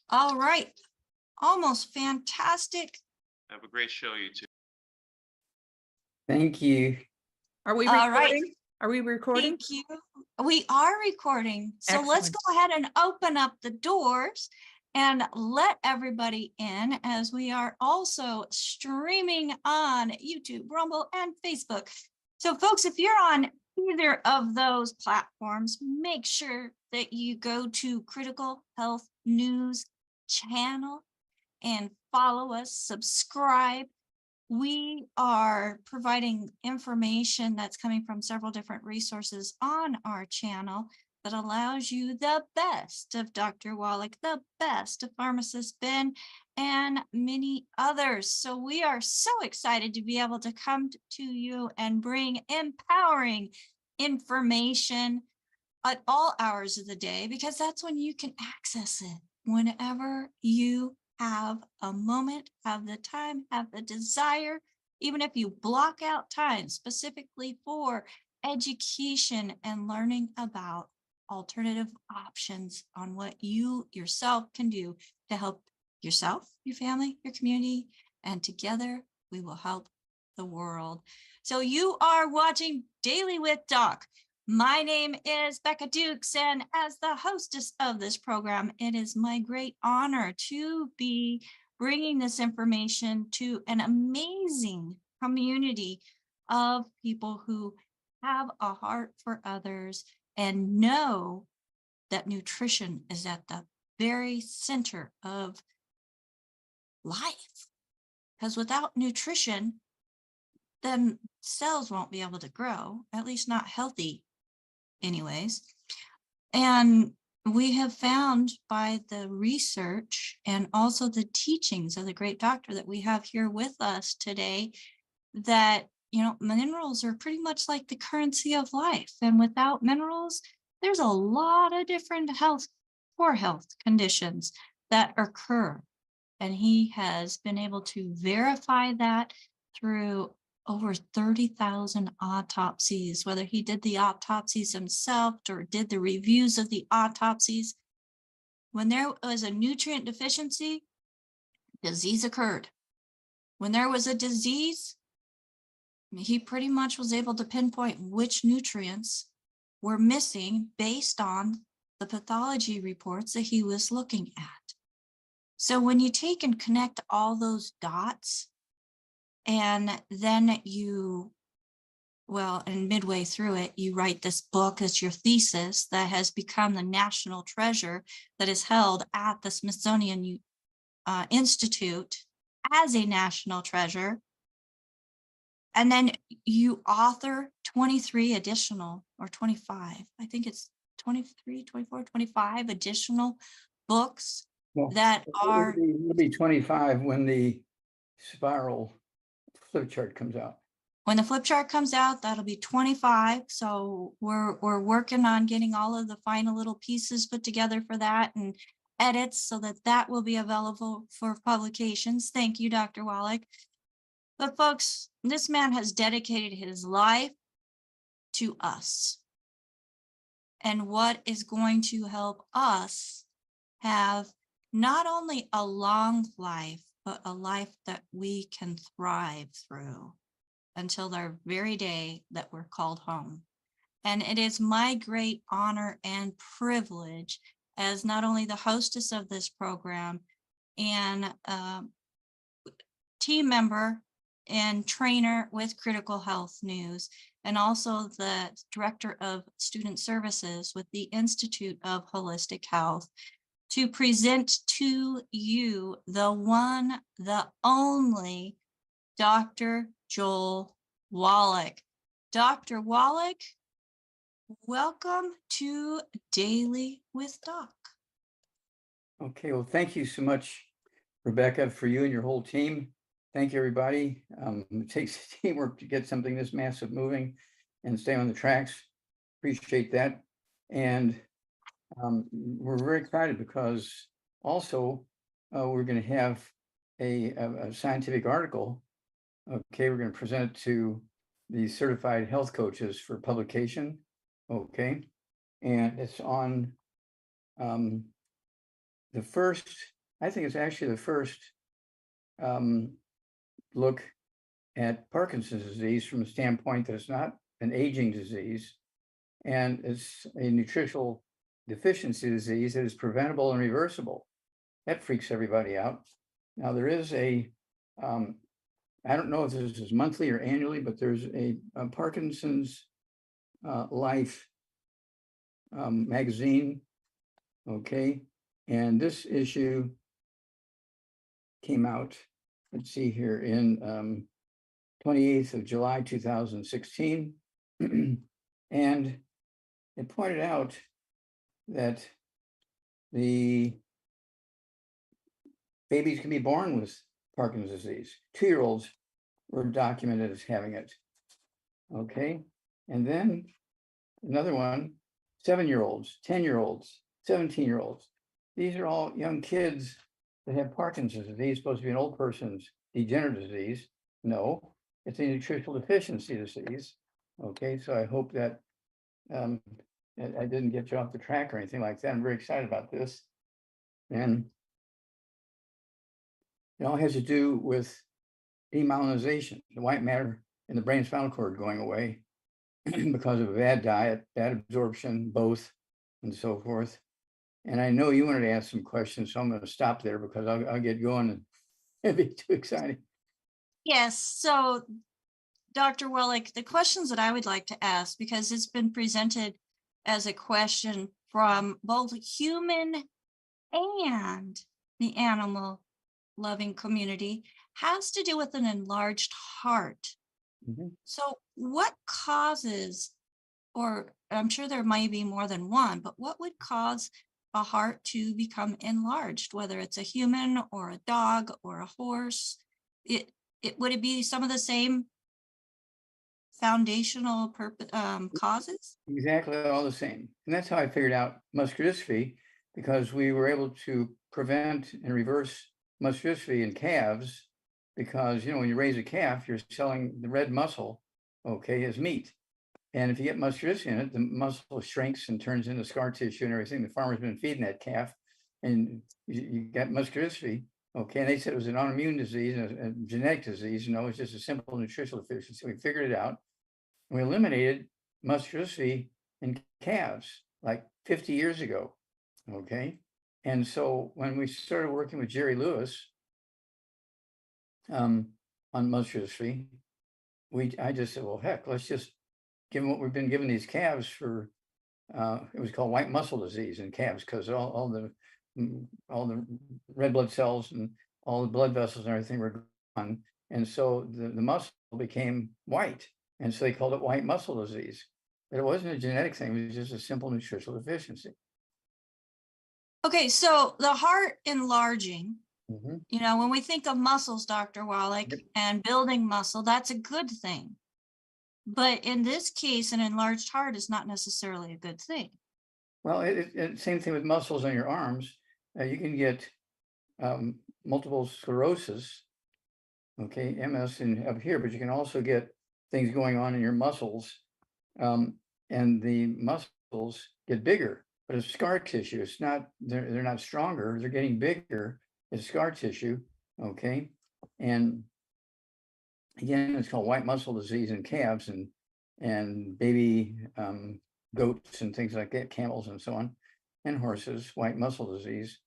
All right. Almost fantastic. Have a great show, you two. Thank you. Are we All recording? right. Are we recording? Thank you. We are recording. So let's Excellent. go ahead and open up the doors and let everybody in, as we are also streaming on YouTube, Rumble, and Facebook. So folks, if you're on either of those platforms, make sure that you go to Critical Health News channel and follow us, subscribe. We are providing information that's coming from several different resources on our channel that allows you the best of Dr. Wallach, the best of Pharmacist Ben, and many others. So we are so excited to be able to come to you and bring empowering information at all hours of the day, because that's when you can access it, whenever you have a moment, have the time, have the desire, even if you block out time specifically for education and learning about alternative options on what you yourself can do to help yourself, your family, your community, and together we will help the world. So you are watching Daily with Doc. My name is Becca Dukes, and as the hostess of this program, it is my great honor to be bringing this information to an amazing community of people who have a heart for others and know that nutrition is at the very center of life. Because without nutrition, then cells won't be able to grow, at least not healthy anyways. And we have found by the research and also the teachings of the great doctor that we have here with us today that, minerals are pretty much like the currency of life. And without minerals, there's a lot of different poor health conditions that occur. And he has been able to verify that through over 30,000 autopsies, whether he did the autopsies himself or did the reviews of the autopsies. When there was a nutrient deficiency, disease occurred. When there was a disease, he pretty much was able to pinpoint which nutrients were missing based on the pathology reports that he was looking at. So when you take and connect all those dots, and then and midway through it, you write this book as your thesis that has become the national treasure that is held at the Smithsonian Institute as a national treasure. And then you author 23 additional, or 25, I think it's 23, 24, 25 additional books that are. It'll be 25 when the spiral flip chart comes out. When the flip chart comes out, that'll be 25. So we're working on getting all of the final little pieces put together for that and edits so that will be available for publications. Thank you, Dr. Wallach. But folks, this man has dedicated his life to us and what is going to help us have not only a long life, but a life that we can thrive through until the very day that we're called home. And it is my great honor and privilege as not only the hostess of this program and team member and trainer with Critical Health News, and also the director of student services with the Institute of Holistic Health, to present to you the one, the only Dr. Joel Wallach. Dr. Wallach, welcome to Daily with Doc. Okay, well, thank you so much, Rebecca, for you and your whole team. Thank you, everybody. It takes teamwork to get something this massive moving and stay on the tracks. Appreciate that. And we're very excited because also we're going to have a scientific article. Okay, we're going to present it to the certified health coaches for publication. Okay, and it's on the first I think it's actually the first look at Parkinson's disease from the standpoint that it's not an aging disease, and it's a nutritional deficiency disease that is preventable and reversible. That freaks everybody out. Now, there is a, I don't know if this is monthly or annually, but there's a Parkinson's Life magazine. Okay. And this issue came out, let's see here, in 28th of July, 2016. And it pointed out that the babies can be born with Parkinson's disease. 2-year-olds were documented as having it. Okay. And then another one, 7-year-olds, 10-year-olds, 17-year-olds. These are all young kids that have Parkinson's disease, supposed to be an old person's degenerative disease. No, it's a nutritional deficiency disease. Okay, so I hope that I didn't get you off the track or anything like that. I'm very excited about this. And it all has to do with demyelinization, the white matter in the brain spinal cord going away because of a bad diet, bad absorption, both, and so forth. And I know you wanted to ask some questions, so I'm going to stop there because I'll get going and it'd be too exciting. Yes, so Dr. Wallach, the questions that I would like to ask, because it's been presented as a question from both human and the animal loving community, has to do with an enlarged heart. Mhm. So what causes, or I'm sure there might be more than one, but what would cause a heart to become enlarged, whether it's a human or a dog or a horse? Would it be some of the same foundational causes? Exactly all the same. And that's how I figured out muscular dystrophy, because we were able to prevent and reverse muscular dystrophy in calves, because, you know, when you raise a calf, you're selling the red muscle, okay, as meat. And if you get muscular dystrophy in it, the muscle shrinks and turns into scar tissue and everything. The farmer's been feeding that calf, and you got muscular dystrophy. Okay, and they said it was an autoimmune disease, a genetic disease. No, it's just a simple nutritional deficiency. We figured it out. And we eliminated muscular dystrophy in calves like 50 years ago. Okay. And so when we started working with Jerry Lewis on muscular dystrophy, I just said, well, heck, let's just give them what we've been giving these calves for. It was called white muscle disease in calves, because all the red blood cells and all the blood vessels and everything were gone. And so the muscle became white. And so they called it white muscle disease. But it wasn't a genetic thing, it was just a simple nutritional deficiency. Okay, so the heart enlarging, Mhm. you know, when we think of muscles, Dr. Wallach, Yep. and building muscle, that's a good thing. But in this case, an enlarged heart is not necessarily a good thing. Well, same thing with muscles on your arms. You can get multiple sclerosis, okay, MS up here, but you can also get things going on in your muscles, and the muscles get bigger, but it's scar tissue. It's not, they're not stronger, they're getting bigger. It's scar tissue, okay? And again, it's called white muscle disease in calves and baby goats and things like that, camels and so on, and horses, white muscle disease.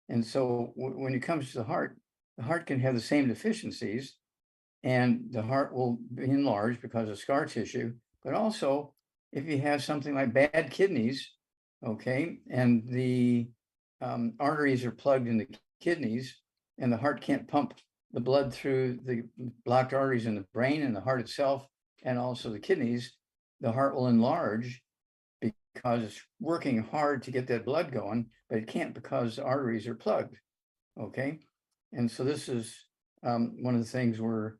And so when it comes to the heart can have the same deficiencies, and the heart will be enlarged because of scar tissue. But also, if you have something like bad kidneys, okay, and the arteries are plugged in the kidneys, and the heart can't pump the blood through the blocked arteries in the brain and the heart itself, and also the kidneys, the heart will enlarge because it's working hard to get that blood going, but it can't because the arteries are plugged. Okay. And so this is one of the things where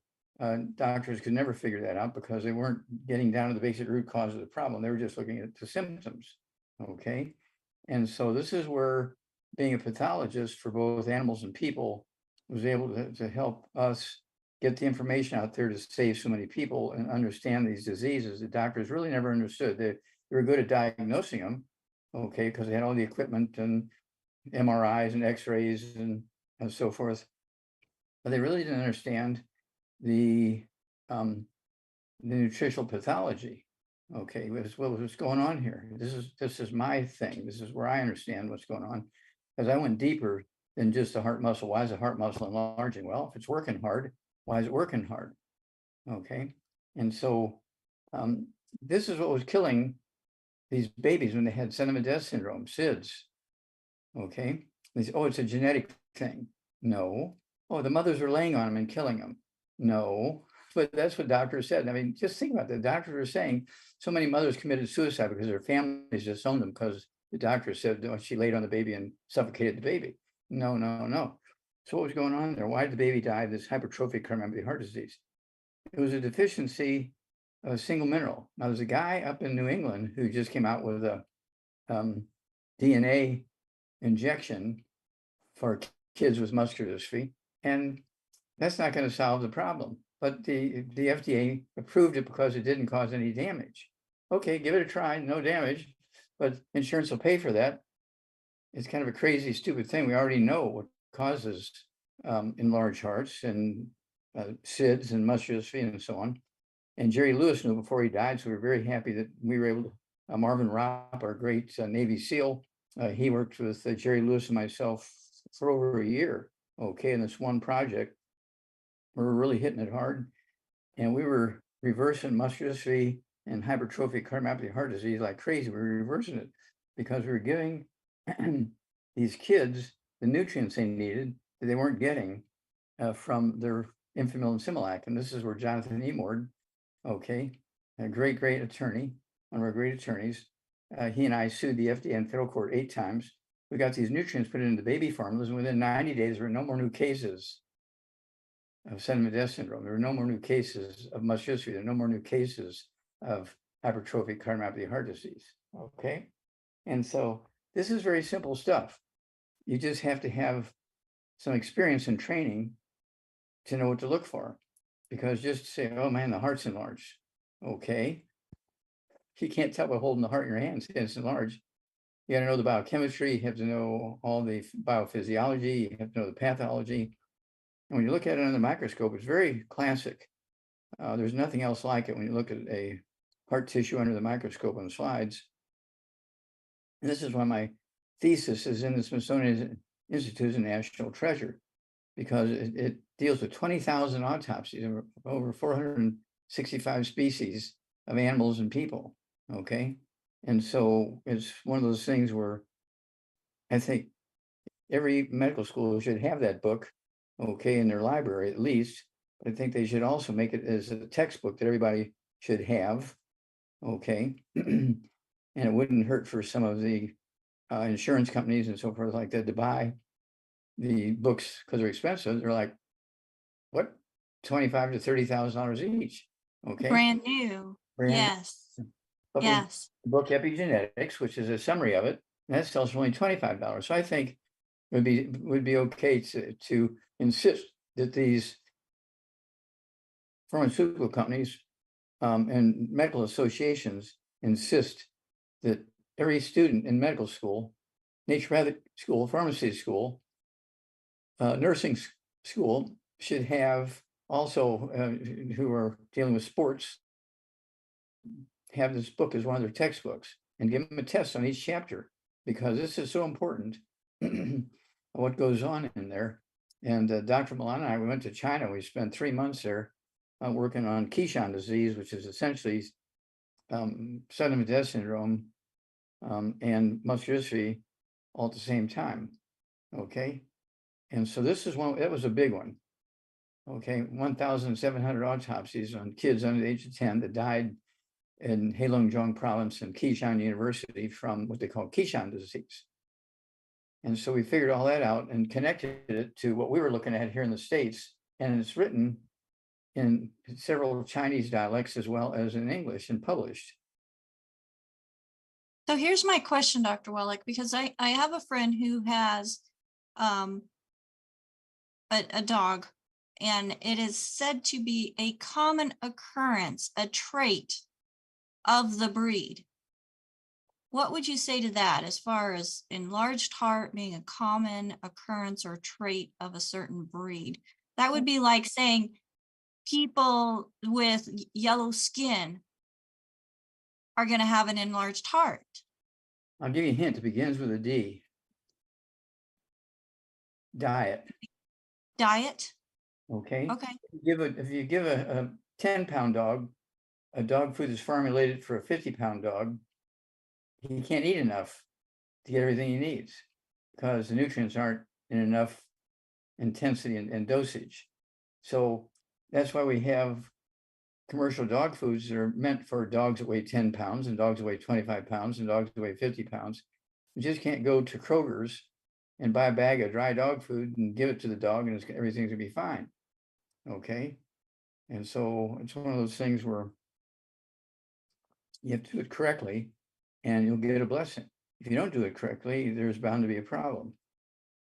doctors could never figure that out, because they weren't getting down to the basic root cause of the problem. They were just looking at the symptoms. Okay. And so this is where being a pathologist for both animals and people was able to help us get the information out there to save so many people and understand these diseases that doctors really never understood. They were good at diagnosing them, okay, because they had all the equipment and MRIs and X-rays and and so forth. But they really didn't understand the nutritional pathology. Okay, what was going on here? This is my thing. This is where I understand what's going on, because I went deeper than just the heart muscle. Why is the heart muscle enlarging? Well, if it's working hard, why is it working hard? Okay, and so this is what was killing these babies when they had sudden death syndrome, SIDS. Okay, they say, oh, it's a genetic thing. No. Oh, the mothers were laying on them and killing them. No. But that's what doctors said. I mean, just think about that. Doctors are saying so many mothers committed suicide because their families disowned them because the doctor said, oh, she laid on the baby and suffocated the baby. No, no, no. So what was going on there? Why did the baby die of this hypertrophic cardiomyopathy heart disease? It was a deficiency of a single mineral. Now, there's a guy up in New England who just came out with a DNA injection for kids with muscular dystrophy, and that's not going to solve the problem. But the FDA approved it because it didn't cause any damage. Okay, give it a try, no damage, but insurance will pay for that. It's kind of a crazy, stupid thing. We already know what causes enlarged hearts and SIDS and muscular dystrophy and so on. And Jerry Lewis knew before he died, so we're very happy that we were able to, Marvin Ropp, our great Navy SEAL, he worked with Jerry Lewis and myself for over a year, okay, in this one project. We were really hitting it hard, and we were reversing muscular dystrophy and hypertrophic cardiomyopathy heart disease like crazy. We were reversing it because we were giving these kids the nutrients they needed that they weren't getting from their Enfamil and Similac. And this is where Jonathan Emord, okay, a great attorney, one of our great attorneys, he and I sued the FDA in federal court 8 times. We got these nutrients put into baby formulas, and within 90 days, there were no more new cases of sudden death syndrome. There were no more new cases of muscular dystrophy. There were no more new cases of hypertrophic cardiomyopathy heart disease. Okay, and so this is very simple stuff. You just have to have some experience and training to know what to look for, because just to say, oh man, the heart's enlarged. Okay, you can't tell by holding the heart in your hands it's enlarged. You got to know the biochemistry. You have to know all the biophysiology. You have to know the pathology. And when you look at it under the microscope, it's very classic. There's nothing else like it when you look at a heart tissue under the microscope on the slides. And this is why my thesis is in the Smithsonian Institute as a national treasure, because it deals with 20,000 autopsies of over 465 species of animals and people. Okay. And so it's one of those things where I think every medical school should have that book, okay, in their library at least. But I think they should also make it as a textbook that everybody should have, okay. And it wouldn't hurt for some of the insurance companies and so forth like that to buy the books because they're expensive. They're like, what, $25,000 to $30,000 each? Okay, Brand new. Yes. But Yes. the book Epigenetics, which is a summary of it, and that sells for only $25. So I think it would be okay to insist that these pharmaceutical companies and medical associations insist that every student in medical school, naturopathic school, pharmacy school, nursing school should have also who are dealing with sports have this book as one of their textbooks and give them a test on each chapter, because this is so important what goes on in there. And Dr. Milan and I, we went to China. We spent 3 months there working on Kishan disease, which is essentially sudden death syndrome and muscular dystrophy all at the same time. Okay. And so this is one, that was a big one. Okay. 1,700 autopsies on kids under the age of 10 that died in Heilongjiang province and Kishan University from what they call Kishan disease. And so we figured all that out and connected it to what we were looking at here in the States. And it's written in several Chinese dialects as well as in English and published. So here's my question, Dr. Wallach, because I have a friend who has a dog, and it is said to be a common occurrence, a trait of the breed. What would you say to that as far as enlarged heart being a common occurrence or trait of a certain breed? That would be like saying people with yellow skin are going to have an enlarged heart. I'll give you a hint. It begins with a D. Diet. Diet? Okay. Okay. If you give a 10-pound dog a dog food that's formulated for a 50-pound dog, he can't eat enough to get everything he needs because the nutrients aren't in enough intensity and dosage. So that's why we have commercial dog foods that are meant for dogs that weigh 10 pounds and dogs that weigh 25 pounds and dogs that weigh 50 pounds. You just can't go to Kroger's and buy a bag of dry dog food and give it to the dog and everything's gonna be fine. Okay. And so it's one of those things where you have to do it correctly and you'll get a blessing. If you don't do it correctly, there's bound to be a problem.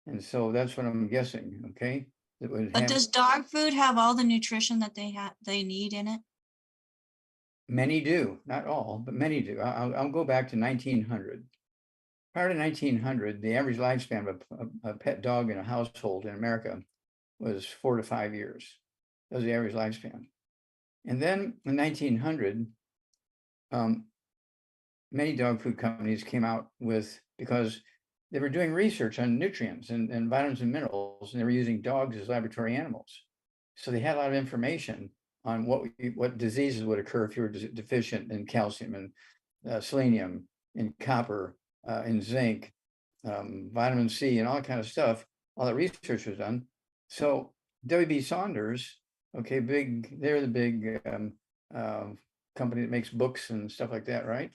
And so that's what I'm guessing, okay? That would But have, does dog food have all the nutrition that they need in it? many do, not all, but many do. I'll go back to 1900. Prior to 1900, the average lifespan of a pet dog in a household in America was 4 to 5 years. That was the average lifespan. And then in 1900, many dog food companies came out with, because they were doing research on nutrients and vitamins and minerals, and they were using dogs as laboratory animals. So they had a lot of information on what diseases would occur if you were deficient in calcium and selenium and copper and zinc, vitamin C and all that kind of stuff. All that research was done. So W.B. Saunders, okay, they're the big company that makes books and stuff like that, right?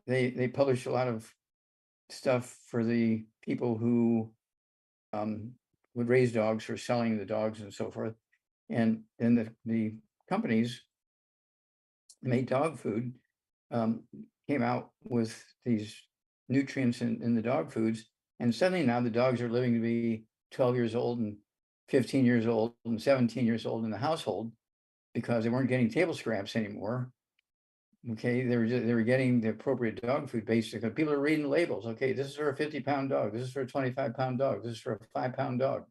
They publish a lot of stuff for the people who would raise dogs for selling the dogs and so forth. And then the companies made dog food, came out with these nutrients in the dog foods. And suddenly now the dogs are living to be 12 years old and 15 years old and 17 years old in the household because they weren't getting table scraps anymore. Okay, they were getting the appropriate dog food basically. People are reading the labels. Okay, this is for a 50-pound dog. This is for a 25-pound dog. This is for a 5-pound dog.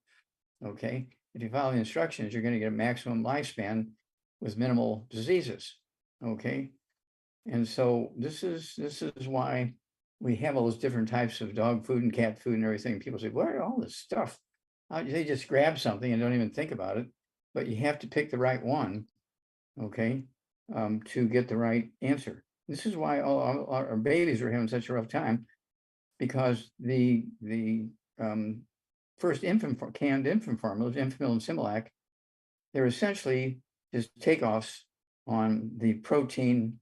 Okay, if you follow the instructions, you're going to get a maximum lifespan with minimal diseases. Okay, and so this is why we have all those different types of dog food and cat food and everything. People say, "What are all this stuff?" They just grab something and don't even think about it. But you have to pick the right one. Okay. To get the right answer. This is why all our babies are having such a rough time, because the first canned infant formulas, Enfamil and Similac, they're essentially just takeoffs on the protein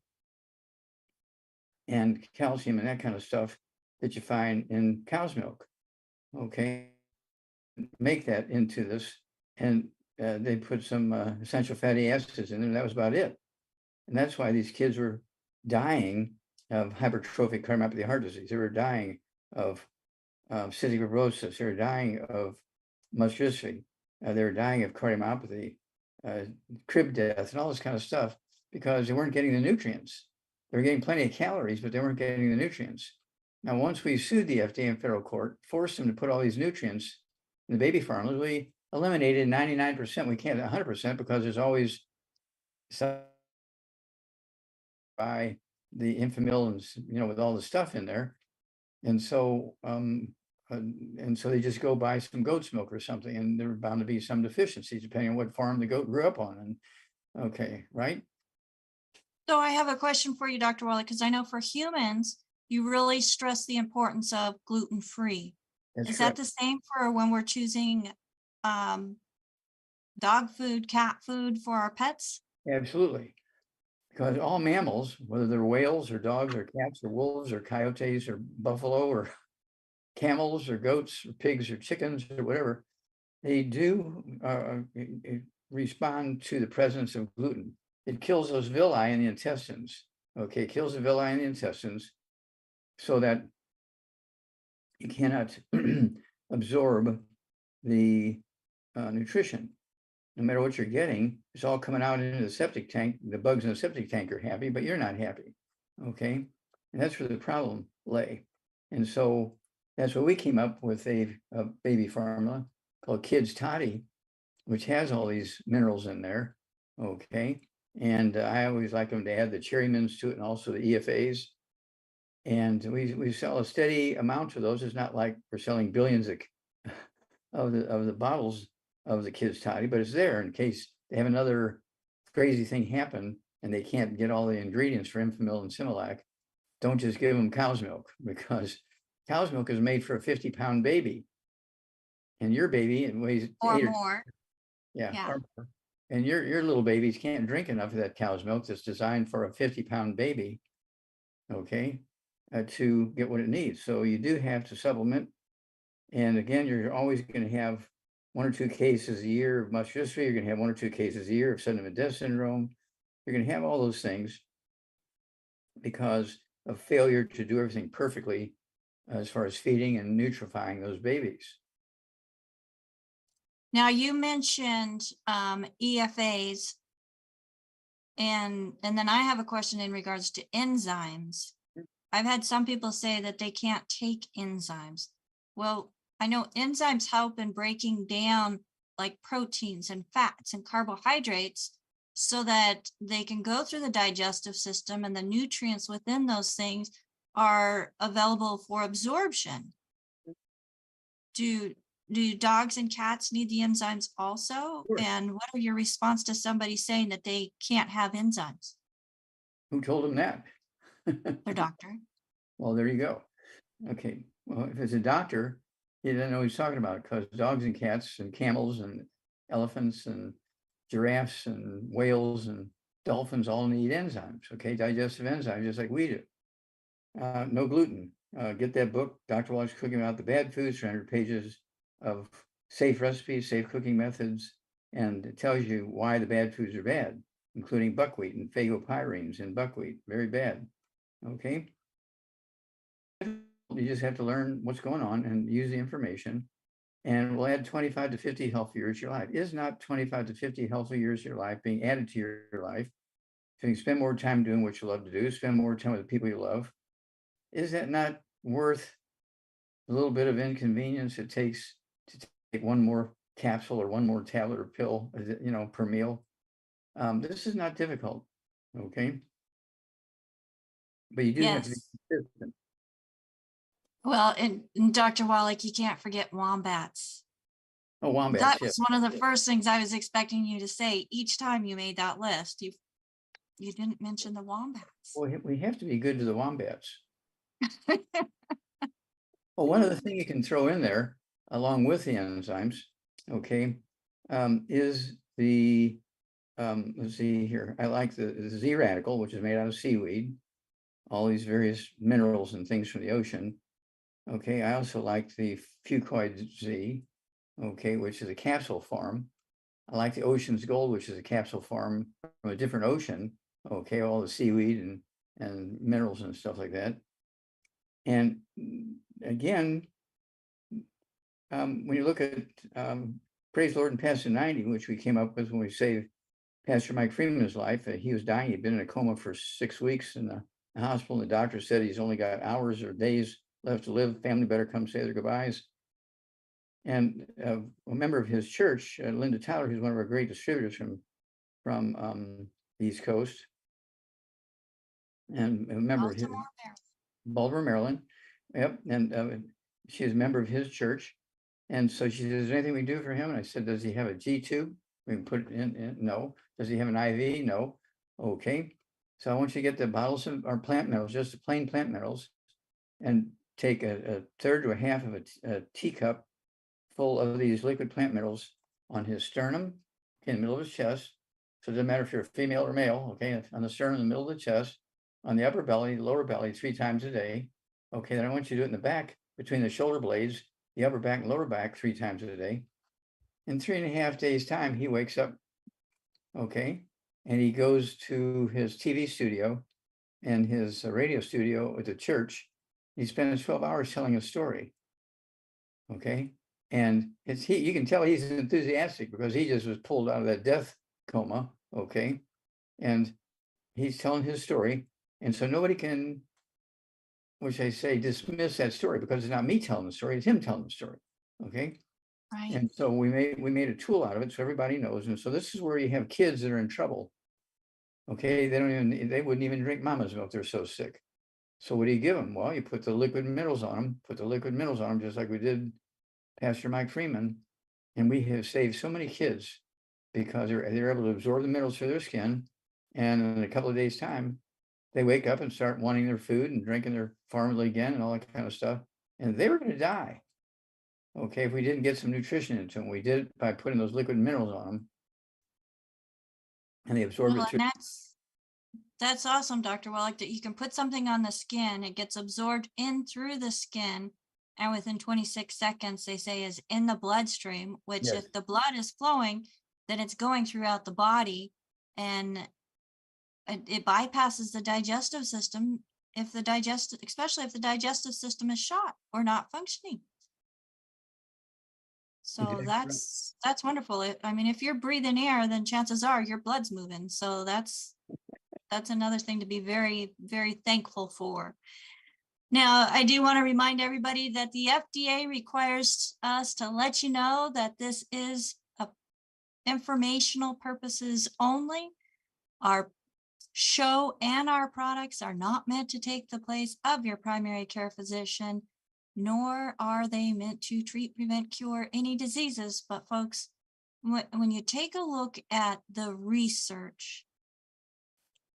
and calcium and that kind of stuff that you find in cow's milk. Okay, make that into this, and they put some essential fatty acids in there, and that was about it. And that's why these kids were dying of hypertrophic cardiomyopathy heart disease. They were dying of cystic fibrosis. They were dying of muscular dystrophy. They were dying of cardiomyopathy, crib death, and all this kind of stuff because they weren't getting the nutrients. They were getting plenty of calories, but they weren't getting the nutrients. Now, once we sued the FDA in federal court, forced them to put all these nutrients in the baby formulas, we eliminated 99%. We can't 100% because there's always some buy the Enfamil and with all the stuff in there, and so they just go buy some goat's milk or something, and there are bound to be some deficiencies depending on what farm the goat grew up on. And okay, right? So I have a question for you, Dr. Wallach, because I know for humans, you really stress the importance of gluten-free. That's Is correct. that the same for when we're choosing dog food, cat food for our pets? Absolutely. Because all mammals, whether they're whales or dogs or cats or wolves or coyotes or buffalo or camels or goats or pigs or chickens or whatever, they do respond to the presence of gluten. It kills those villi in the intestines. Okay, it kills the villi in the intestines so that you cannot absorb the nutrition. No matter what you're getting, it's all coming out into the septic tank. The bugs in the septic tank are happy, but you're not happy. Okay. And that's where the problem lay. And so that's what we came up with a baby formula called Kids Toddy, which has all these minerals in there. Okay. And I always like them to add the cherry mints to it and also the EFAs. And we sell a steady amount of those. It's not like we're selling billions of the bottles of the Kids Toddy, but it's there in case they have another crazy thing happen and they can't get all the ingredients for Enfamil and Similac. Don't just give them cow's milk, because cow's milk is made for a 50-pound baby. And your baby, it weighs Or 8 more. yeah. Yeah. Or more. And your little babies can't drink enough of that cow's milk that's designed for a 50-pound baby, okay, to get what it needs. So you do have to supplement. And again, you're always going to have 1 or 2 cases a year of muscular dystrophy. You're going to have 1 or 2 cases a year of sudden death syndrome. You're going to have all those things because of failure to do everything perfectly as far as feeding and nutrifying those babies. Now you mentioned EFAs, and then I have a question in regards to enzymes. I've had some people say that they can't take enzymes. Well, I know enzymes help in breaking down like proteins and fats and carbohydrates so that they can go through the digestive system and the nutrients within those things are available for absorption. Do dogs and cats need the enzymes also? Sure. And what are your response to somebody saying that they can't have enzymes? Who told them that? Their doctor. Well, there you go. Okay. Well, if it's a doctor, he doesn't know what he's talking about, because dogs and cats and camels and elephants and giraffes and whales and dolphins all need enzymes, okay? Digestive enzymes, just like we do. No gluten. Get that book, Dr. Wallach's Cooking Without the Bad Foods, 300 pages of safe recipes, safe cooking methods, and it tells you why the bad foods are bad, including buckwheat and phagopyrenes in buckwheat, very bad, okay? You just have to learn what's going on and use the information, and we'll add 25 to 50 healthy years to your life. Is not 25 to 50 healthy years to your life being added to your life? So you can spend more time doing what you love to do, spend more time with the people you love. Is that not worth a little bit of inconvenience it takes to take 1 more capsule or 1 more tablet or pill, you know, per meal? This is not difficult, okay? But you do have to be Yes. consistent. Well, and Dr. Wallach, you can't forget wombats. Oh, wombats, That yes. was one of the first things I was expecting you to say each time you made that list. You didn't mention the wombats. Well, we have to be good to the wombats. Well, one other thing you can throw in there, along with the enzymes, okay, is the, let's see here, I like the Z radical, which is made out of seaweed, all these various minerals and things from the ocean. Okay, I also like the fucoid Z, okay, which is a capsule form. I like the ocean's gold, which is a capsule form from a different ocean, okay, all the seaweed and minerals and stuff like that. And again, when you look at Praise the Lord and Past the 90, which we came up with when we saved Pastor Mike Freeman's life, he was dying. He'd been in a coma for 6 weeks in the hospital. And the doctor said he's only got hours or days left to live. Family better come say their goodbyes. And a member of his church, Linda Tyler, who's one of our great distributors from the East Coast, and a member of his, Baltimore, Maryland. Yep. And she was a member of his church. And so she said, is there anything we can do for him? And I said, does he have a G tube? We can put it in. No. Does he have an IV? No. Okay. So I want you to get the bottles of our plant minerals, just the plain plant minerals, and take a third to a half of a teacup full of these liquid plant minerals on his sternum, okay, in the middle of his chest. So it doesn't matter if you're a female or male, okay, on the sternum, in the middle of the chest, on the upper belly, lower belly, 3 times a day. Okay, then I want you to do it in the back, between the shoulder blades, the upper back and lower back, 3 times a day. In 3.5 days' time, he wakes up, okay, and he goes to his TV studio and his radio studio at the church. He spends 12 hours telling a story, okay? And you can tell he's enthusiastic because he just was pulled out of that death coma, okay? And he's telling his story. And so nobody can which I say dismiss that story because it's not me telling the story, it's him telling the story. Okay. Right. And so we made a tool out of it so everybody knows. And so this is where you have kids that are in trouble. Okay, they wouldn't even drink mama's milk, they're so sick. So what do you give them? Well, you put the liquid minerals on them, just like we did Pastor Mike Freeman. And we have saved so many kids because they're able to absorb the minerals through their skin. And in a couple of days' time, they wake up and start wanting their food and drinking their formula again and all that kind of stuff. And they were going to die. Okay, if we didn't get some nutrition into them, we did it by putting those liquid minerals on them. And they absorb Well, it through. and that's awesome, Dr. Wallach, that you can put something on the skin, it gets absorbed in through the skin, and within 26 seconds, they say is in the bloodstream, which Yes. if the blood is flowing, then it's going throughout the body, and it bypasses the digestive system especially if the digestive system is shot or not functioning. So Exactly right. that's wonderful. I mean, if you're breathing air, then chances are your blood's moving. So that's another thing to be very, very thankful for. Now, I do want to remind everybody that the FDA requires us to let you know that this is informational purposes only. Our show and our products are not meant to take the place of your primary care physician, nor are they meant to treat, prevent, cure any diseases. But folks, when you take a look at the research,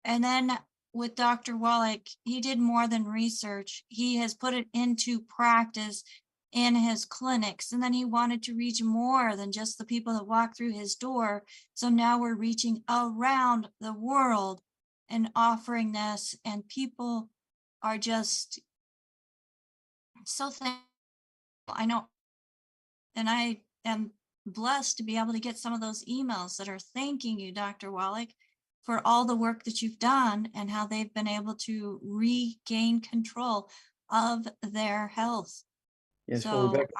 and then with Dr. Wallach, he did more than research. He has put it into practice in his clinics. And then he wanted to reach more than just the people that walk through his door. So now we're reaching around the world and offering this. And people are just so thankful. I know, and I am blessed to be able to get some of those emails that are thanking you, Dr. Wallach, for all the work that you've done and how they've been able to regain control of their health. Yes, well, So Rebecca,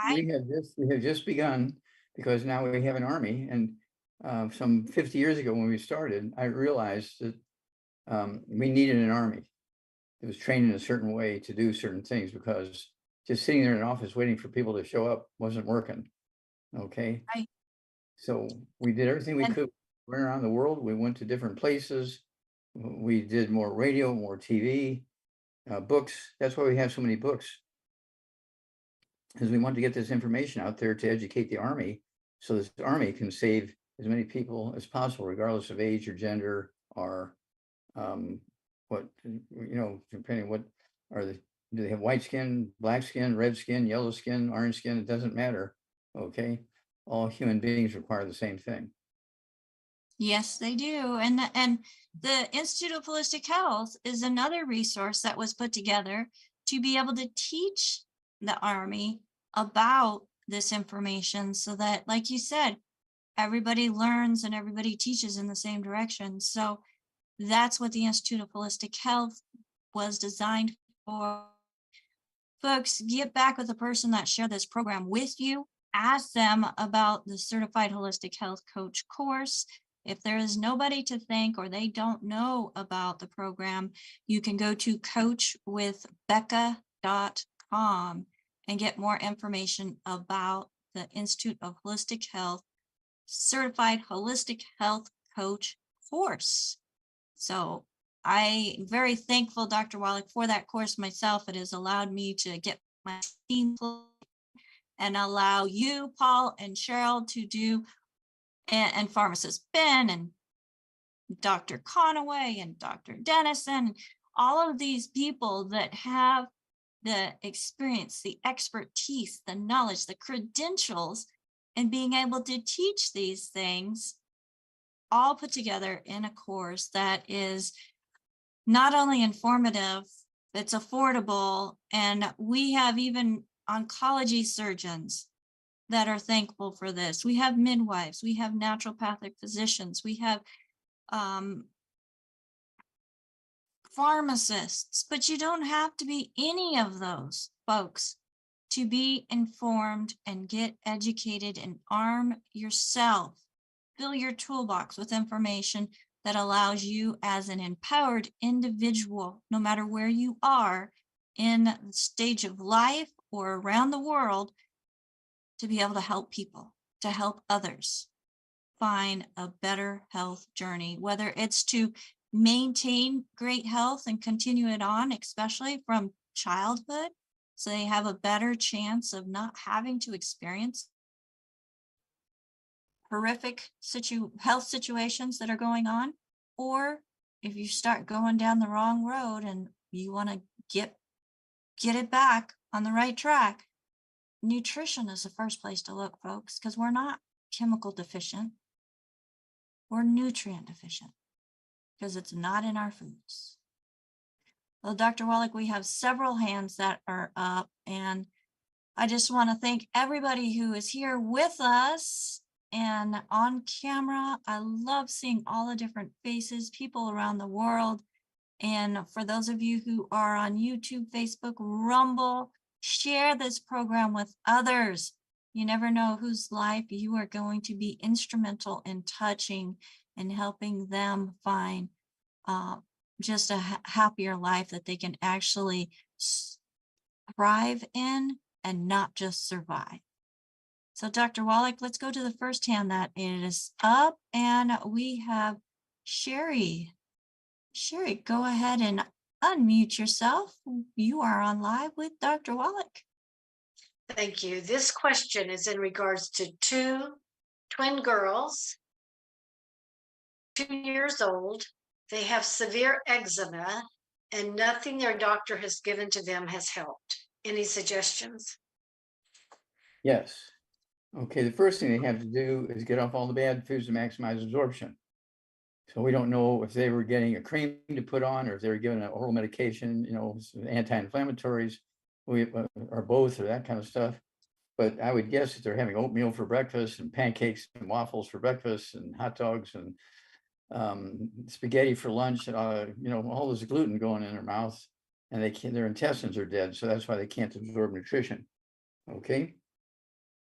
we have just begun because now we have an army. And some 50 years ago when we started, I realized that we needed an army. It was trained in a certain way to do certain things because just sitting there in an office waiting for people to show up wasn't working. Okay. Right. So we did everything we And- could. Went around the world. We went to different places. We did more radio, more TV, books. That's why we have so many books. Because we want to get this information out there to educate the army so this army can save as many people as possible, regardless of age or gender or what, depending what do they have white skin, black skin, red skin, yellow skin, orange skin? It doesn't matter. Okay. All human beings require the same thing. Yes, they do. And the Institute of Holistic Health is another resource that was put together to be able to teach the Army about this information so that, like you said, everybody learns and everybody teaches in the same direction. So that's what the Institute of Holistic Health was designed for. Folks, get back with the person that shared this program with you. Ask them about the Certified Holistic Health Coach course. If there is nobody to thank or they don't know about the program, you can go to coachwithbecca.com and get more information about the Institute of Holistic Health Certified Holistic Health Coach course. So I'm very thankful, Dr. Wallach, for that course myself. It has allowed me to get my team and allow you, Paul, and Cheryl to do, and pharmacist Ben and Dr. Conaway and Dr. Dennison, all of these people that have the experience, the expertise, the knowledge, the credentials, and being able to teach these things all put together in a course that is not only informative, it's affordable. And we have even oncology surgeons that are thankful for this. We have midwives, we have naturopathic physicians, we have pharmacists, but you don't have to be any of those folks to be informed and get educated and arm yourself. Fill your toolbox with information that allows you as an empowered individual, no matter where you are in the stage of life or around the world to be able to help people, to help others find a better health journey, whether it's to maintain great health and continue it on, especially from childhood, so they have a better chance of not having to experience horrific health situations that are going on. Or if you start going down the wrong road and you want to get it back on the right track, nutrition is the first place to look, folks, because we're not chemical deficient. We're nutrient deficient because it's not in our foods. Well, Dr. Wallach, we have several hands that are up, and I just want to thank everybody who is here with us and on camera. I love seeing all the different faces, people around the world. And for those of you who are on YouTube, Facebook, Rumble, share this program with others. You never know whose life you are going to be instrumental in touching and helping them find just a happier life that they can actually thrive in and not just survive. So Dr. Wallach, let's go to the first hand that is up, and we have Sherry. Sherry, go ahead and unmute yourself. You are on live with Dr. Wallach. Thank you. This question is in regards to two twin girls, 2 years old. They have severe eczema and nothing their doctor has given to them has helped. Any suggestions? Yes. Okay, the first thing they have to do is get off all the bad foods to maximize absorption. So we don't know if they were getting a cream to put on or if they were given an oral medication, anti-inflammatories, or both, or that kind of stuff. But I would guess that they're having oatmeal for breakfast and pancakes and waffles for breakfast and hot dogs and spaghetti for lunch, all this gluten going in their mouth, and their intestines are dead. So that's why they can't absorb nutrition. Okay.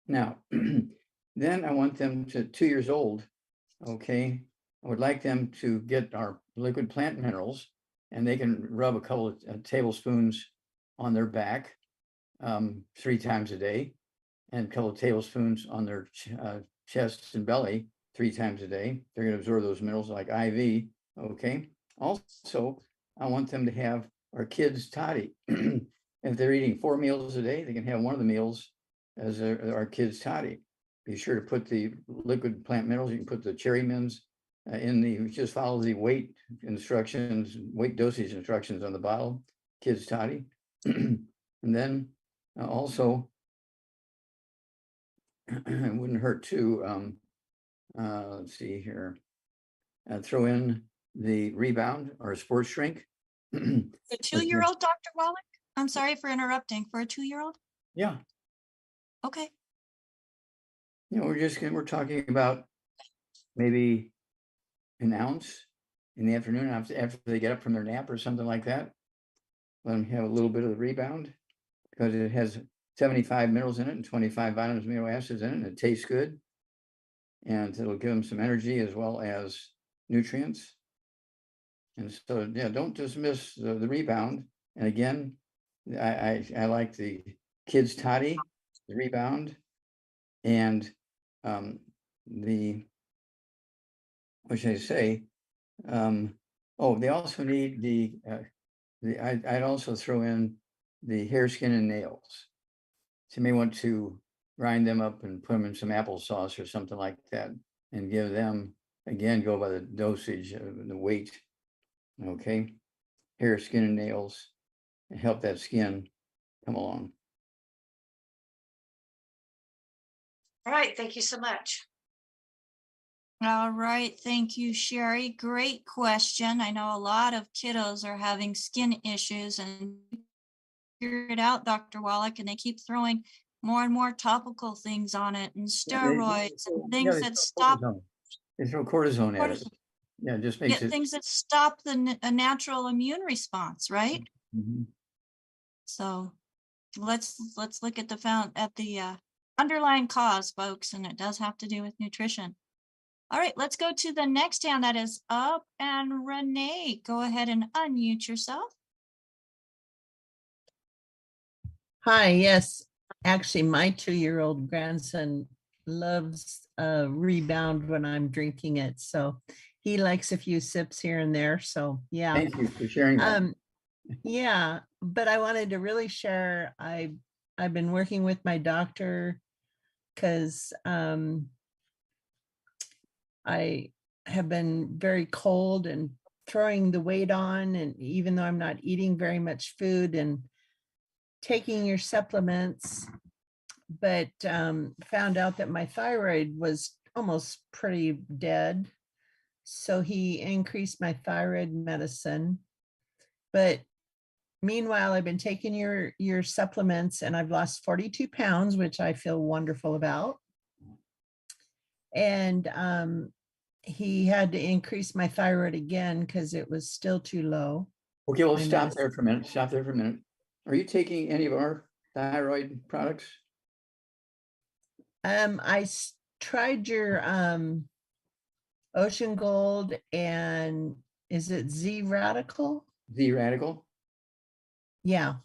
Now, then I want them to 2 years old. Okay. I would like them to get our liquid plant minerals, and they can rub a couple of tablespoons on their back 3 times a day, and a couple of tablespoons on their chest and belly 3 times a day. They're going to absorb those minerals like IV. Okay. Also, I want them to have our kids' toddy. If they're eating 4 meals a day, they can have one of the meals as our kids' toddy. Be sure to put the liquid plant minerals. You can put the cherry mints just follow the weight instructions, weight dosage instructions on the bottle, kids' toddy. And then also, it wouldn't hurt to, let's see here, throw in the Rebound or sports drink. The 2-year-old, Dr. Wallach? I'm sorry for interrupting. For a 2-year-old? Yeah. Okay. We're talking about maybe an ounce in the afternoon after they get up from their nap or something like that. Let them have a little bit of the Rebound because it has 75 minerals in it and 25 vitamins, amino acids in it, and it tastes good. And it'll give them some energy as well as nutrients. And so, yeah, don't dismiss the Rebound. And again, I like the kids' toddy, the Rebound, and what should I say? They also need I'd also throw in the hair, skin, and nails. So you may want to grind them up and put them in some applesauce or something like that, and give them, again, go by the dosage of the weight. Okay, hair, skin, and nails, and help that skin come along. All right. Thank you so much. All right. Thank you, Sherry. Great question. I know a lot of kiddos are having skin issues, and figure it out, Dr. Wallach, and they keep throwing more and more topical things on it and steroids and things that stop. They throw cortisone at it. Yeah, it just makes it things that stop a natural immune response, right? Mhm. So let's look at the underlying cause, folks, and it does have to do with nutrition. All right, let's go to the next hand that is up, and Renee, go ahead and unmute yourself. Hi, yes. Actually, my 2-year-old grandson loves Rebound when I'm drinking it. So he likes a few sips here and there. So yeah. Thank you for sharing that. Yeah, but I wanted to really share, I've been working with my doctor because I have been very cold and throwing the weight on, and even though I'm not eating very much food and taking your supplements, but found out that my thyroid was almost pretty dead. So he increased my thyroid medicine. But meanwhile, I've been taking your supplements and I've lost 42 pounds, which I feel wonderful about. And he had to increase my thyroid again because it was still too low. Okay, well, my stop medicine. there for a minute. Stop there for a minute. Are you taking any of our thyroid products? Tried your Ocean Gold, and is it Z Radical? Z Radical? Yeah.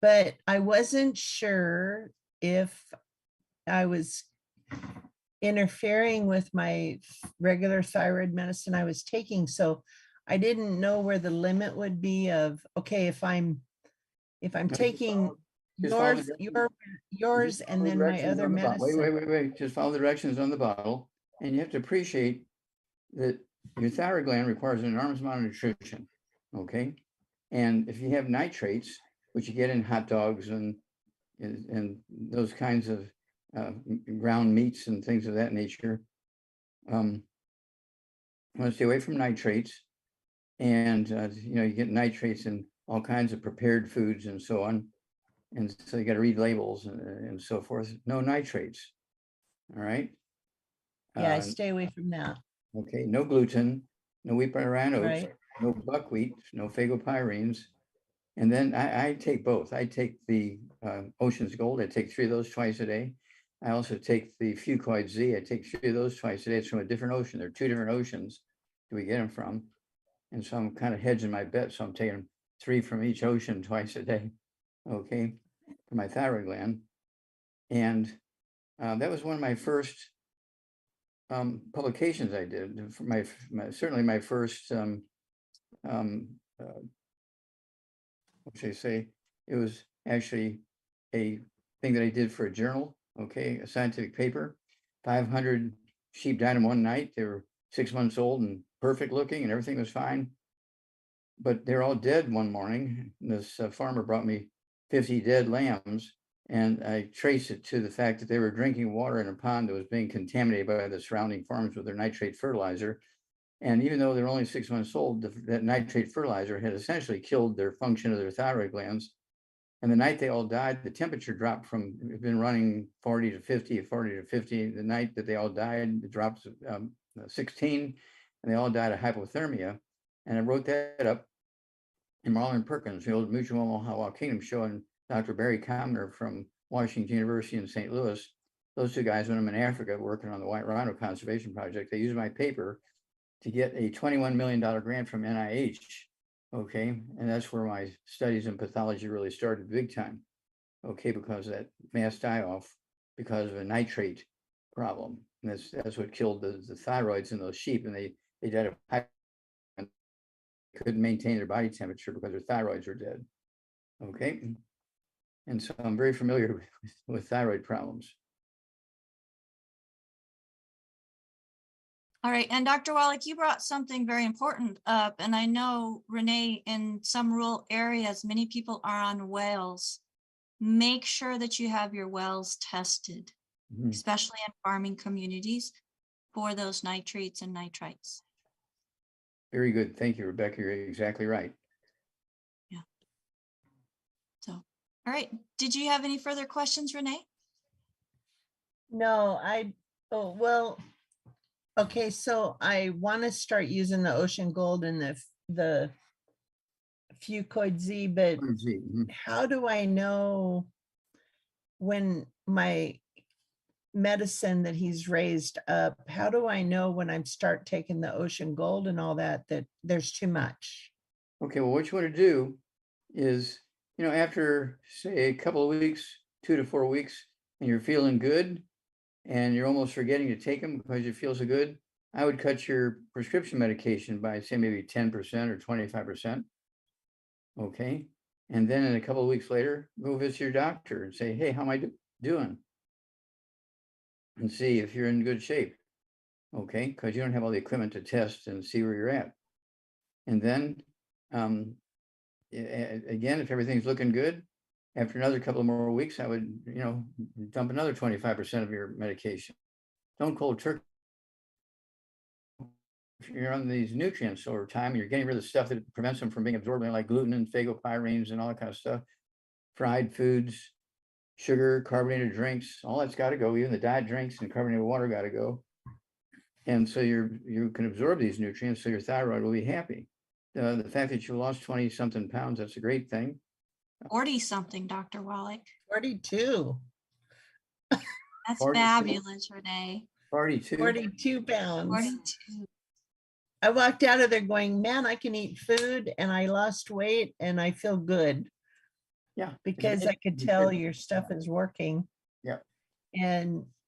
But I wasn't sure if I was interfering with my regular thyroid medicine I was taking. So I didn't know where the limit would be of, okay, if I'm taking Just follow yours, the yours, and then my directions other on the bottle. medicine. Wait. Just follow the directions on the bottle. And you have to appreciate that your thyroid gland requires an enormous amount of nutrition. Okay. And if you have nitrates, which you get in hot dogs and those kinds of ground meats and things of that nature, want to stay away from nitrates. And you get nitrates in all kinds of prepared foods and so on. And so you got to read labels and so forth. No nitrates. All right. Yeah, I stay away from that. Okay. No gluten, no wheat, bran, oats, Right. no buckwheat, no phagopyrenes. And then I take both. I take the Ocean's Gold. I take 3 of those twice a day. I also take the Fucoid Z. I take 3 of those twice a day. It's from a different ocean. There are 2 different oceans that we get them from. And so I'm kind of hedging my bet. So I'm taking 3 from each ocean twice a day. Okay. For my thyroid gland. And that was one of my first publications I did. For my certainly my first what should I say? It was actually a thing that I did for a journal, okay, a scientific paper. 500 sheep died in one night. They were 6 months old and perfect looking and everything was fine. But they're all dead one morning. This farmer brought me 50 dead lambs, and I traced it to the fact that they were drinking water in a pond that was being contaminated by the surrounding farms with their nitrate fertilizer. And even though they're only 6 months old, that nitrate fertilizer had essentially killed their function of their thyroid glands. And the night they all died, the temperature dropped from, it had been running 40 to 50, 40 to 50. The night that they all died, it dropped 16, and they all died of hypothermia. And I wrote that up. And Marlon Perkins, the old Mutual Omaha Kingdom show, and Dr. Barry Commoner from Washington University in St. Louis. Those 2 guys, when I'm in Africa working on the White Rhino Conservation Project, they used my paper to get a $21 million grant from NIH. Okay. And that's where my studies in pathology really started big time. Okay. Because of that mass die off because of a nitrate problem. And that's what killed the thyroids in those sheep. And they died of couldn't maintain their body temperature because their thyroids were dead. Okay. And so I'm very familiar with thyroid problems. All right. And Dr. Wallach, you brought something very important up. And I know, Renee, in some rural areas, many people are on wells. Make sure that you have your wells tested, especially in farming communities, for those nitrates and nitrites. Very good. Thank you, Rebecca. You're exactly right. Yeah. So, all right. Did you have any further questions, Renee? No, well, okay, so I want to start using the Ocean Gold and the Fucoid Z, but how do I know when my medicine that he's raised up, how do I know when I start taking the Ocean Gold and all that, that there's too much? Okay, well, what you want to do is after say a couple of weeks, 2 to 4 weeks, and you're feeling good and you're almost forgetting to take them because you feel so good, I would cut your prescription medication by say maybe 10% or 25%. Okay. And then in a couple of weeks later, go visit your doctor and say, hey, how am I doing? And see if you're in good shape. Okay. Because you don't have all the equipment to test and see where you're at. And then again, if everything's looking good, after another couple of more weeks, I would, dump another 25% of your medication. Don't cold turkey. If you're on these nutrients over time, you're getting rid of stuff that prevents them from being absorbed, like gluten and phagopyrenes and all that kind of stuff. Fried foods, sugar, carbonated drinks, all that's got to go. Even the diet drinks and carbonated water got to go. And so you can absorb these nutrients, so your thyroid will be happy. The fact that you lost 20-something pounds, that's a great thing. 40 something, Dr. Wallach. 42, That's 42. fabulous, Renee. 42. 42 pounds. 42. I walked out of there going, man, I can eat food and I lost weight and I feel good Yeah. because I could tell your stuff is working. Yeah.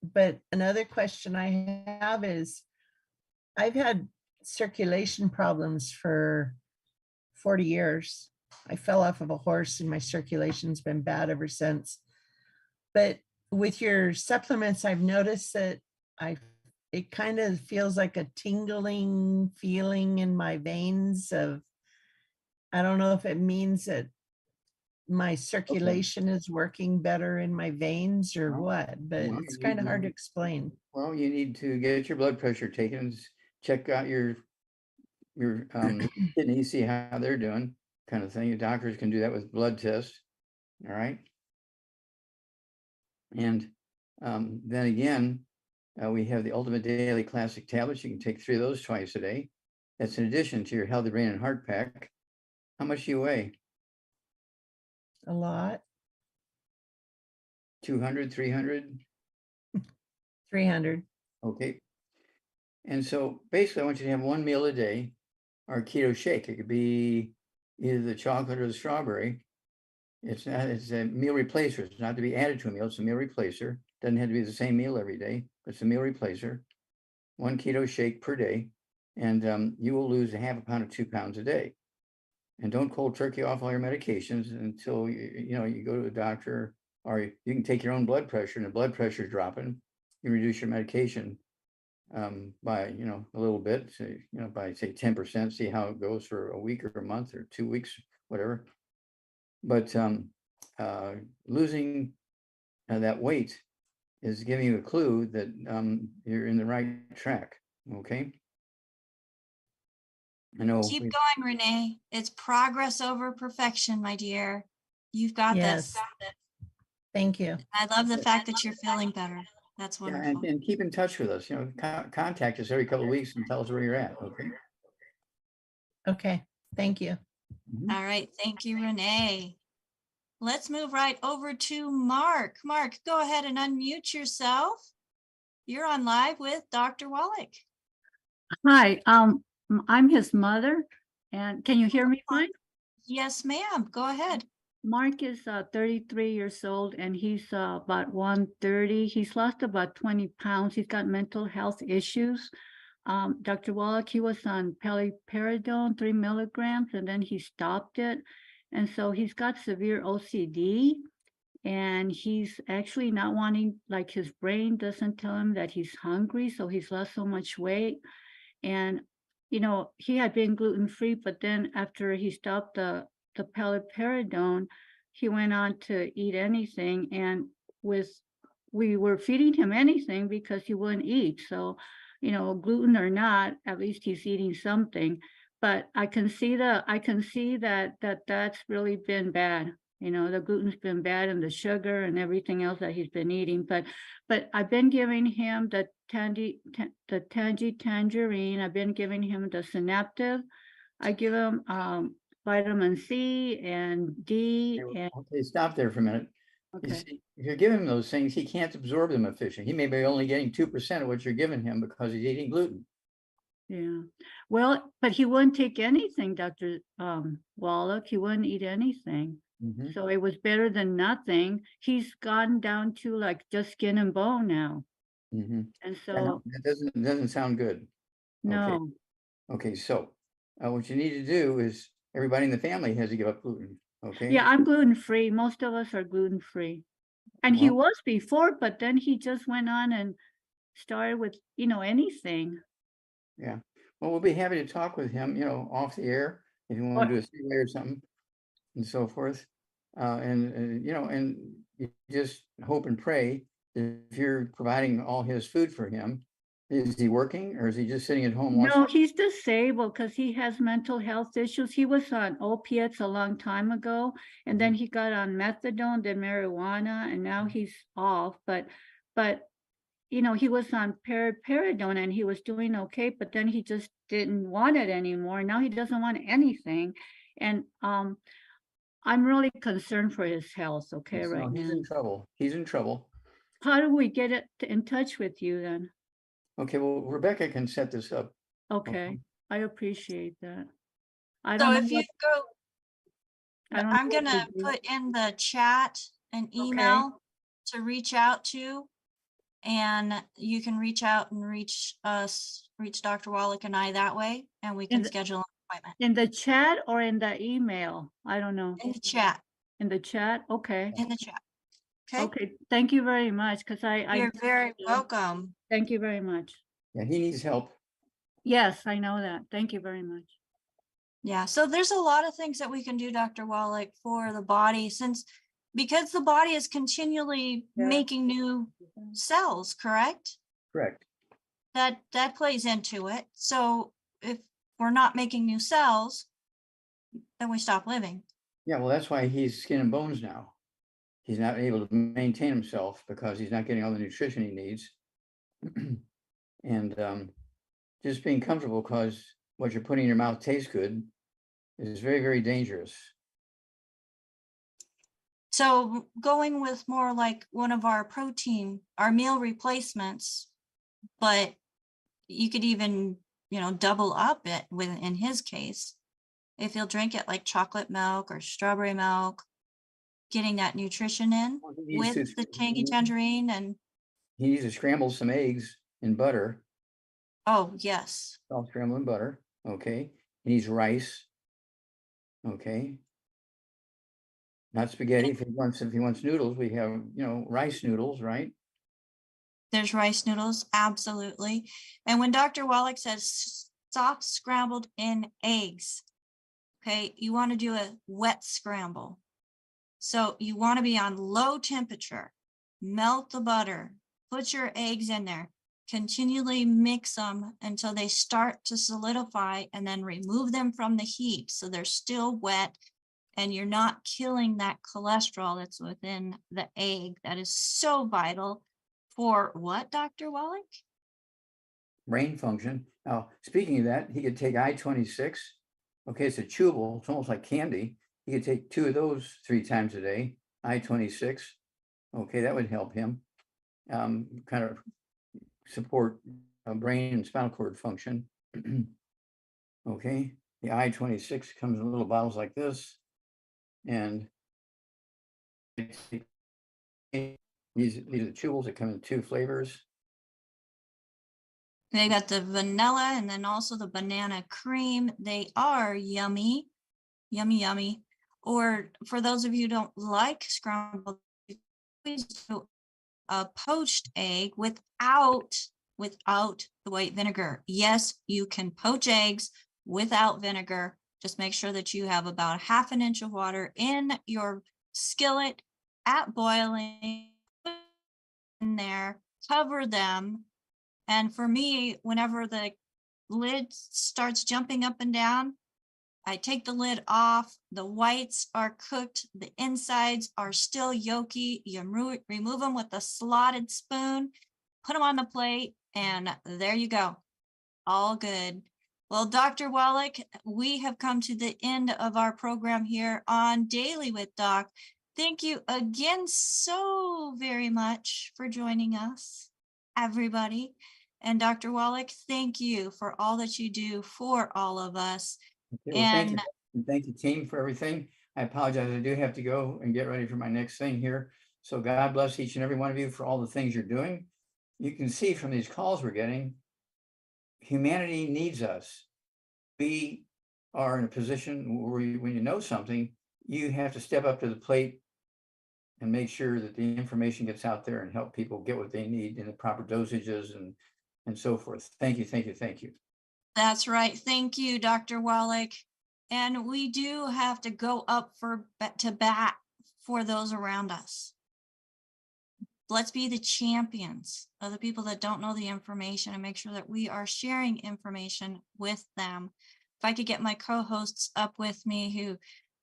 But another question I have is, I've had circulation problems for 40 years. I fell off of a horse and my circulation's been bad ever since. But with your supplements, I've noticed that it kind of feels like a tingling feeling in my veins of, I don't know if it means that my circulation is working better in my veins or Well, what, but well, it's kind of hard to explain. Well, you need to get your blood pressure taken, check out your kidney, see how they're doing, kind of thing. Your doctors can do that with blood tests. All right. And then again, we have the Ultimate Daily Classic tablets. You can take 3 of those twice a day. That's in addition to your Healthy Brain and Heart Pack. How much do you weigh? A lot. 200, 300? 300. Okay. And so basically I want you to have 1 meal a day or a keto shake. It could be either the chocolate or the strawberry. It's a meal replacer. It's not to be added to a meal. It's a meal replacer. Doesn't have to be the same meal every day, but it's a meal replacer. 1 keto shake per day. And you will lose a half a pound to 2 pounds a day. And don't cold turkey off all your medications until you go to a doctor, or you can take your own blood pressure, and the blood pressure is dropping. You reduce your medication by a little bit, so, by say 10%, see how it goes for a week or a month or 2 weeks, whatever. But losing that weight is giving you a clue that you're in the right track. Okay. I know. Keep going, Renee. It's progress over perfection, my dear. You've got Yes. this. Thank you. I love the fact that you're feeling better. That's Yeah, wonderful. and keep in touch with us. Contact us every couple of weeks and tell us where you're at. Okay. Okay. Thank you. Mhm. All right. Thank you, Renee. Let's move right over to Mark. Mark, go ahead and unmute yourself. You're on live with Dr. Wallach. Hi, I'm his mother, and can you hear me fine? Yes, ma'am. Go ahead. Mark is 33 years old, and he's about 130. He's lost about 20 pounds. He's got mental health issues. Dr. Wallach, he was on paliperidone, 3 milligrams, and then he stopped it. And so he's got severe OCD, and he's actually not wanting, like his brain doesn't tell him that he's hungry, so he's lost so much weight. And, he had been gluten-free, but then after he stopped the paliperidone, he went on to eat anything. And we were feeding him anything because he wouldn't eat. So, gluten or not, at least he's eating something. But I can see that's really been bad. The gluten's been bad, and the sugar and everything else that he's been eating. But I've been giving him the tangerine. I've been giving him the synaptive. I give him vitamin C and D. And Okay, stop there for a minute. You okay. see, if you're giving him those things, he can't absorb them efficiently. He may be only getting 2% of what you're giving him because he's eating gluten. Yeah. Well, but he wouldn't take anything, Dr. Wallach. He wouldn't eat anything. Mhm, So it was better than nothing. He's gone down to like just skin and bone now. mhm. And Yeah, no, so, that doesn't sound good. no, Okay, so what you need to do is everybody in the family has to give up gluten. Okay. yeah, I'm gluten-free. Most of us are gluten-free. And he Well, was before, but then he just went on and started with, anything. yeah. Well, we'll be happy to talk with him, off the air if you want to do a survey or something and so forth. And you just hope and pray that if you're providing all his food for him, is he working or is he just sitting at home watching? No, he's disabled because he has mental health issues. He was on opiates a long time ago, and then he got on methadone, then marijuana, and now he's off. But he was on peridone and he was doing okay, but then he just didn't want it anymore. Now he doesn't want anything, and I'm really concerned for his health. Okay, So right he's now. in trouble. He's in trouble. How do we get in touch with you then? Okay, well, Rebecca can set this up. Okay, I appreciate that. I So don't know if you what go, I don't know I'm what gonna to do. put in the chat an email to reach out to. And you can reach out and reach us, reach Dr. Wallach and I that way, and we can the- schedule an appointment In the chat or in the email? I don't know. in the chat, In the chat? Okay. in the chat. Okay, Okay, thank you very much, because you're very welcome. Thank you very much. Yeah, he needs help. Yes, I know that. Thank you very much. Yeah, so there's a lot of things that we can do, Dr. Wallach, for the body because the body is continually making new cells, correct? Correct. That plays into it. So if we're not making new cells, then we stop living. Yeah, well, that's why he's skin and bones now. He's not able to maintain himself because he's not getting all the nutrition he needs. And just being comfortable because what you're putting in your mouth tastes good is very, very dangerous. So going with more like one of our meal replacements, but you could even, double up it in his case, if he'll drink it like chocolate milk or strawberry milk, getting that nutrition in Well, he needs with to- the tangy tangerine and, He needs to scramble some eggs in butter, oh, yes. salt scramble in butter. Okay. He needs rice. Okay. Not spaghetti. If he wants noodles, we have, rice noodles, right? There's rice noodles, absolutely. And when Dr. Wallach says soft scrambled in eggs, okay, you want to do a wet scramble. So you want to be on low temperature, melt the butter, put your eggs in there, continually mix them until they start to solidify, and then remove them from the heat so they're still wet and you're not killing that cholesterol that's within the egg that is so vital for what, Dr. Wallach? Brain function. Now, speaking of that, he could take I-26. Okay, it's a chewable. It's almost like candy. He could take 2 of those 3 times a day. I-26. Okay, that would help him kind of support brain and spinal cord function. Okay, the I-26 comes in little bottles like this, and these are the chewables that come in 2 flavors. They got the vanilla and then also the banana cream. They are yummy, yummy, yummy. Or for those of you who don't like scrambled, please do a poached egg without the white vinegar. Yes, you can poach eggs without vinegar. Just make sure that you have about 1/2 inch of water in your skillet at boiling, in there, cover them. And for me, whenever the lid starts jumping up and down, I take the lid off. The whites are cooked. The insides are still yolky. You remove them with a slotted spoon, put them on the plate, and there you go. All good. Well, Dr. Wallach, we have come to the end of our program here on Daily with Doc. Thank you again so very much for joining us, everybody. And Dr. Wallach, thank you for all that you do for all of us. Okay, well, thank you. And And thank you, team, for everything. I apologize. I do have to go and get ready for my next thing here. So God bless each and every one of you for all the things you're doing. You can see from these calls we're getting, humanity needs us. We are in a position where when you know something, you have to step up to the plate and make sure that the information gets out there and help people get what they need in the proper dosages and so forth. Thank you, thank you, thank you. That's right. Thank you, Dr. Wallach. And we do have to go up to bat for those around us. Let's be the champions of the people that don't know the information and make sure that we are sharing information with them. If I could get my co-hosts up with me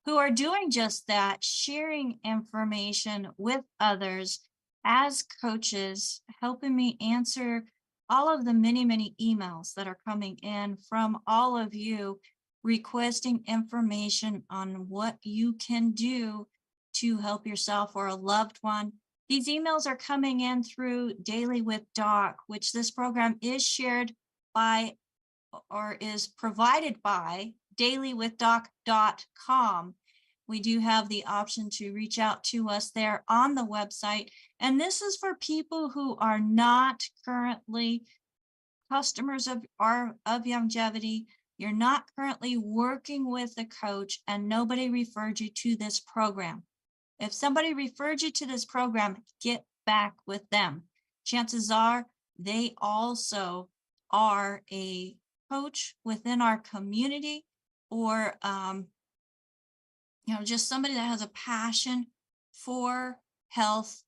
who are doing just that, sharing information with others as coaches, helping me answer all of the many emails that are coming in from all of you requesting information on what you can do to help yourself or a loved one. These emails are coming in through Daily with Doc, which this program is shared by or is provided by dailywithdoc.com. We do have the option to reach out to us there on the website. And this is for people who are not currently customers of Youngevity. You're not currently working with a coach and nobody referred you to this program. If somebody referred you to this program, get back with them. Chances are they also are a coach within our community or, just somebody that has a passion for health,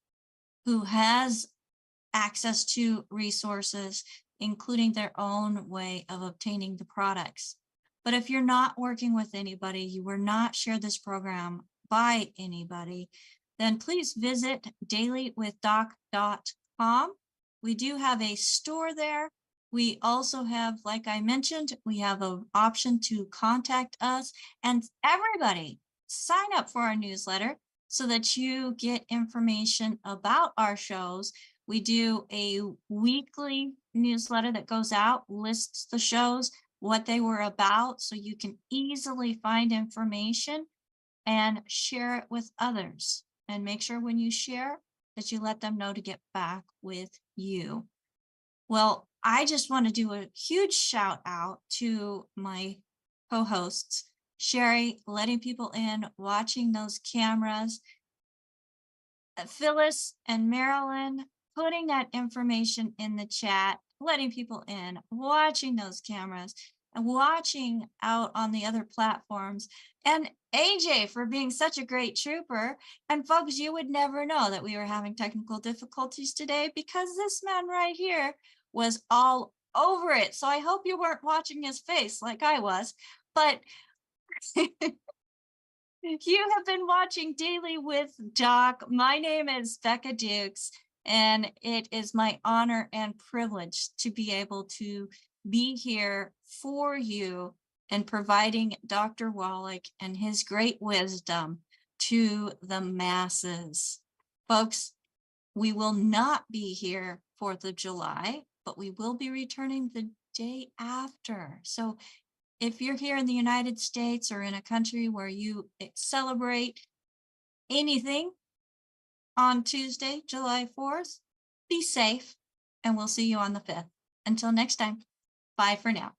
who has access to resources, including their own way of obtaining the products. But if you're not working with anybody, you were not shared this program by anybody, then please visit dailywithdoc.com. We do have a store there. We also have, like I mentioned, we have an option to contact us, and everybody sign up for our newsletter so that you get information about our shows. We do a weekly newsletter that goes out, lists the shows, what they were about, so you can easily find information and share it with others. And make sure when you share that you let them know to get back with you. Well, I just want to do a huge shout out to my co-hosts, Sherry, letting people in, watching those cameras, Phyllis and Marilyn, putting that information in the chat, letting people in, watching those cameras, and watching out on the other platforms, and AJ for being such a great trooper. And folks, you would never know that we were having technical difficulties today because this man right here was all over it. So I hope you weren't watching his face like I was, but you have been watching Daily with Doc. My name is Becca Dukes, and it is my honor and privilege to be able to be here for you and providing Dr. Wallach and his great wisdom to the masses. Folks, we will not be here 4th of July, but we will be returning the day after. So if you're here in the United States or in a country where you celebrate anything on Tuesday, July 4th, be safe, and we'll see you on the 5th. Until next time, bye for now.